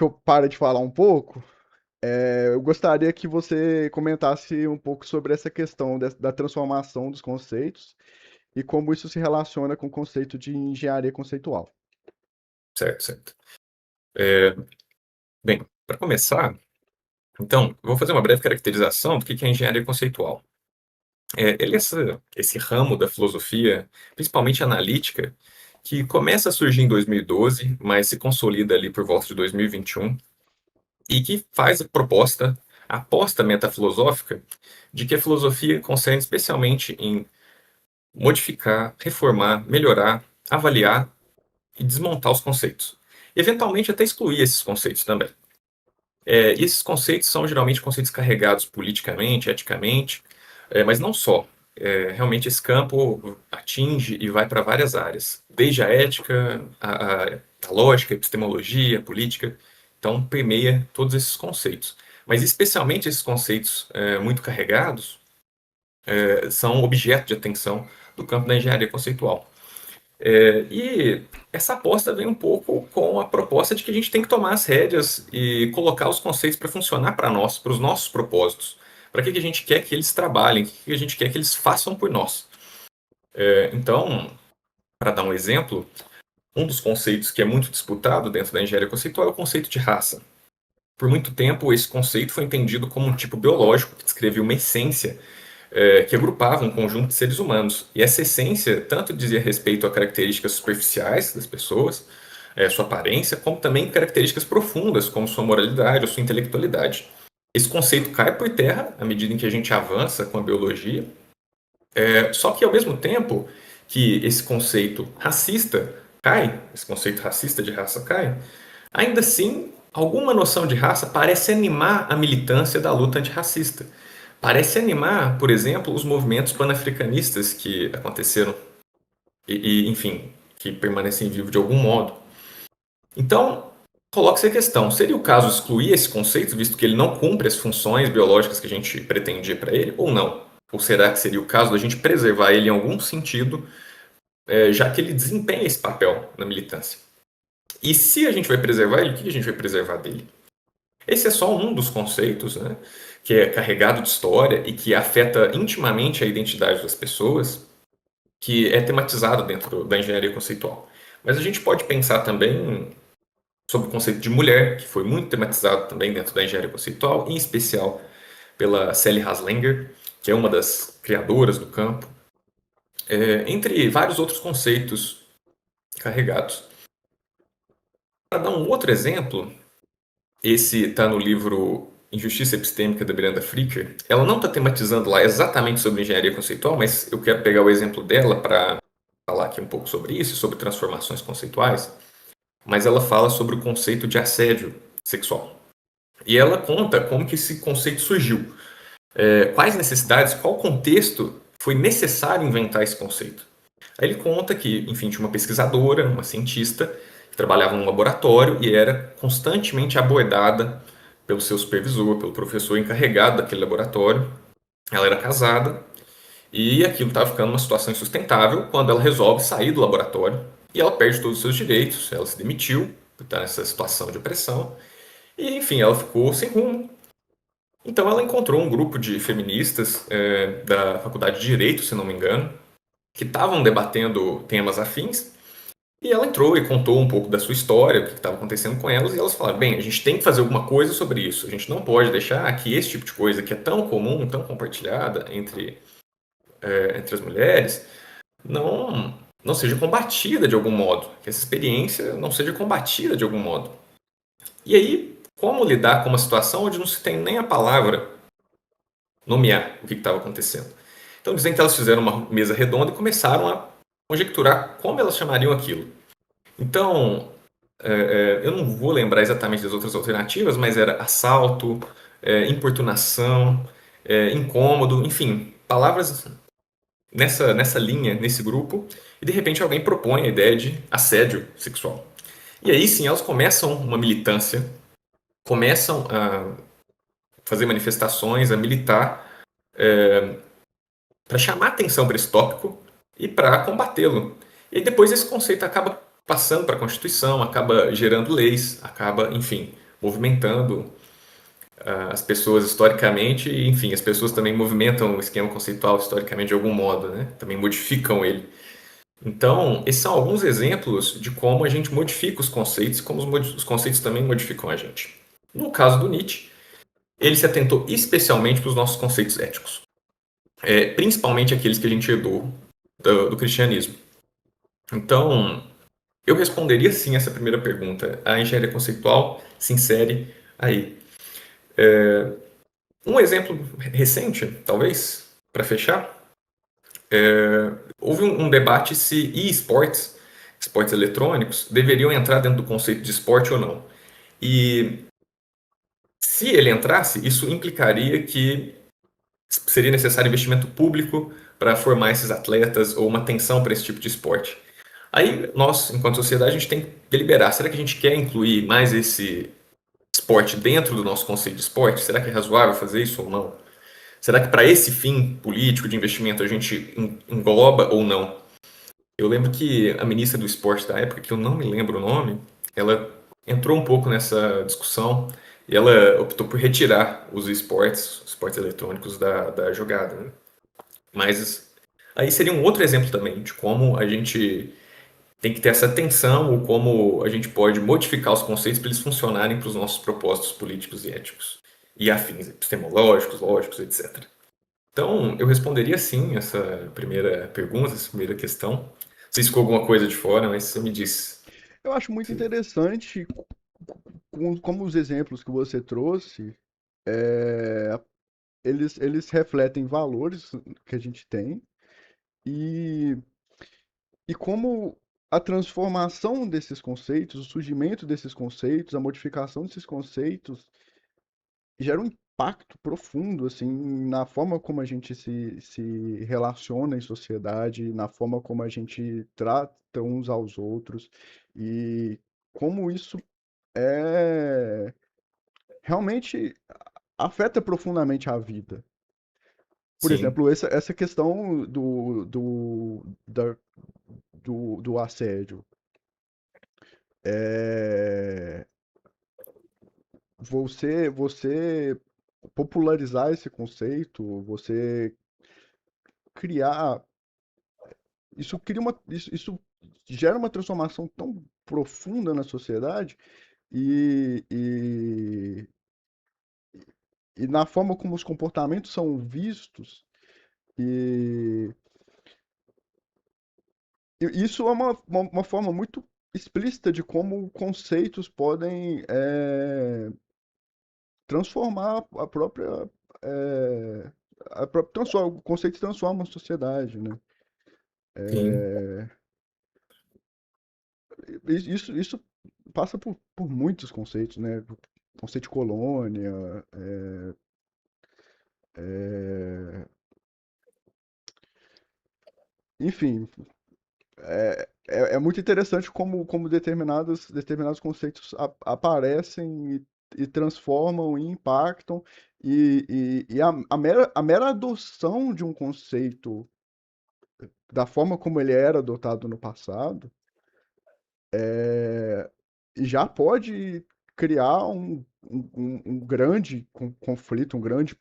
que eu pare de falar um pouco, eu gostaria que você comentasse um pouco sobre essa questão da transformação dos conceitos e como isso se relaciona com o conceito de engenharia conceitual. Certo, certo. É, bem, para começar, então, eu vou fazer uma breve caracterização do que é engenharia conceitual. Ele é esse ramo da filosofia, principalmente analítica, que começa a surgir em 2012, mas se consolida ali por volta de 2021, e que faz a aposta metafilosófica de que a filosofia concerne especialmente em modificar, reformar, melhorar, avaliar e desmontar os conceitos. Eventualmente até excluir esses conceitos também. E esses conceitos são geralmente conceitos carregados politicamente, eticamente, mas não só. Realmente esse campo atinge e vai para várias áreas, desde a ética, a lógica, a epistemologia, a política. Então permeia todos esses conceitos. Mas especialmente esses conceitos muito carregados são objeto de atenção do campo da engenharia conceitual. E essa aposta vem um pouco com a proposta de que a gente tem que tomar as rédeas e colocar os conceitos para funcionar para nós, para os nossos propósitos. Para que a gente quer que eles trabalhem, o que a gente quer que eles façam por nós. Então, para dar um exemplo, um dos conceitos que é muito disputado dentro da engenharia conceitual é o conceito de raça. Por muito tempo, esse conceito foi entendido como um tipo biológico que descrevia uma essência que agrupava um conjunto de seres humanos. E essa essência tanto dizia respeito a características superficiais das pessoas, sua aparência, como também características profundas, como sua moralidade ou sua intelectualidade. Esse conceito cai por terra à medida em que a gente avança com a biologia, só que ao mesmo tempo que esse conceito racista cai, esse conceito racista de raça cai, ainda assim, alguma noção de raça parece animar a militância da luta antirracista. Parece animar, por exemplo, os movimentos panafricanistas que aconteceram enfim, que permanecem vivos de algum modo. Então, coloca-se a questão: seria o caso excluir esse conceito, visto que ele não cumpre as funções biológicas que a gente pretendia para ele, ou não? Ou será que seria o caso da gente preservar ele em algum sentido, já que ele desempenha esse papel na militância? E se a gente vai preservar ele, o que a gente vai preservar dele? Esse é só um dos conceitos, né, que é carregado de história e que afeta intimamente a identidade das pessoas, que é tematizado dentro da engenharia conceitual. Mas a gente pode pensar também sobre o conceito de mulher, que foi muito tematizado também dentro da engenharia conceitual, em especial pela Sally Haslanger, que é uma das criadoras do campo, entre vários outros conceitos carregados. Para dar um outro exemplo, esse está no livro Injustiça Epistêmica da Miranda Fricker. Ela não está tematizando lá exatamente sobre engenharia conceitual, mas eu quero pegar o exemplo dela para falar aqui um pouco sobre isso, sobre transformações conceituais. Mas ela fala sobre o conceito de assédio sexual. E ela conta como que esse conceito surgiu. Quais necessidades, qual contexto foi necessário inventar esse conceito. Aí ele conta que, enfim, tinha uma pesquisadora, uma cientista, que trabalhava num laboratório e era constantemente abordada pelo seu supervisor, pelo professor encarregado daquele laboratório. Ela era casada e aquilo estava ficando uma situação insustentável quando ela resolve sair do laboratório e ela perde todos os seus direitos. Ela se demitiu por estar nessa situação de opressão e, enfim, ela ficou sem rumo. Então ela encontrou um grupo de feministas da Faculdade de Direito, se não me engano, que estavam debatendo temas afins. E ela entrou e contou um pouco da sua história, o que estava acontecendo com elas, e elas falaram: bem, a gente tem que fazer alguma coisa sobre isso. A gente não pode deixar que esse tipo de coisa que é tão comum, tão compartilhada entre as mulheres, não seja combatida de algum modo. Que essa experiência não seja combatida de algum modo. E aí, como lidar com uma situação onde não se tem nem a palavra nomear o que estava acontecendo? Então dizem que elas fizeram uma mesa redonda e começaram a conjecturar como elas chamariam aquilo. Então, eu não vou lembrar exatamente das outras alternativas, mas era assalto, importunação, incômodo, enfim, palavras nessa linha, nesse grupo, e de repente alguém propõe a ideia de assédio sexual. E aí sim elas começam uma militância, começam a fazer manifestações, a militar, para chamar atenção para esse tópico e para combatê-lo. E aí depois esse conceito acaba passando para a Constituição, acaba gerando leis, acaba, enfim, movimentando as pessoas historicamente, e, enfim, as pessoas também movimentam o esquema conceitual historicamente de algum modo, né? Também modificam ele. Então, esses são alguns exemplos de como a gente modifica os conceitos e como os conceitos também modificam a gente. No caso do Nietzsche, ele se atentou especialmente para os nossos conceitos éticos, principalmente aqueles que a gente herdou do cristianismo. Então, eu responderia sim essa primeira pergunta. A engenharia conceitual se insere aí. Um exemplo recente, talvez, para fechar, houve um debate se esportes, esportes eletrônicos, deveriam entrar dentro do conceito de esporte ou não. E se ele entrasse, isso implicaria que seria necessário investimento público para formar esses atletas ou uma atenção para esse tipo de esporte. Aí nós, enquanto sociedade, a gente tem que deliberar, será que a gente quer incluir mais esse esporte dentro do nosso conceito de esporte? Será que é razoável fazer isso ou não? Será que para esse fim político de investimento a gente engloba ou não? Eu lembro que a ministra do esporte da época, que eu não me lembro o nome, ela entrou um pouco nessa discussão e ela optou por retirar os esportes eletrônicos da jogada, né? Mas aí seria um outro exemplo também de como a gente tem que ter essa atenção ou como a gente pode modificar os conceitos para eles funcionarem para os nossos propósitos políticos e éticos e afins, epistemológicos, lógicos, etc. Então, eu responderia sim essa primeira pergunta, essa primeira questão. Não sei se ficou alguma coisa de fora, mas você me diz. Eu acho muito interessante como os exemplos que você trouxe, é, eles refletem valores que a gente tem e, e como a transformação desses conceitos, o surgimento desses conceitos, a modificação desses conceitos gera um impacto profundo assim na forma como a gente se relaciona em sociedade, na forma como a gente trata uns aos outros e como isso é realmente afeta profundamente a vida. Por Sim, exemplo, essa questão do assédio. É, você popularizar esse conceito, você criar. Isso gera uma transformação tão profunda na sociedade e, e, e na forma como os comportamentos são vistos. E isso é uma forma muito explícita de como conceitos podem transformar a própria. É, o conceito transforma a sociedade, né? sim, Isso passa por muitos conceitos, né? Conceito de colônia, é, enfim, é muito interessante como determinados conceitos aparecem e transformam e impactam, e a mera adoção de um conceito da forma como ele era adotado no passado já pode criar um grande conflito, um grande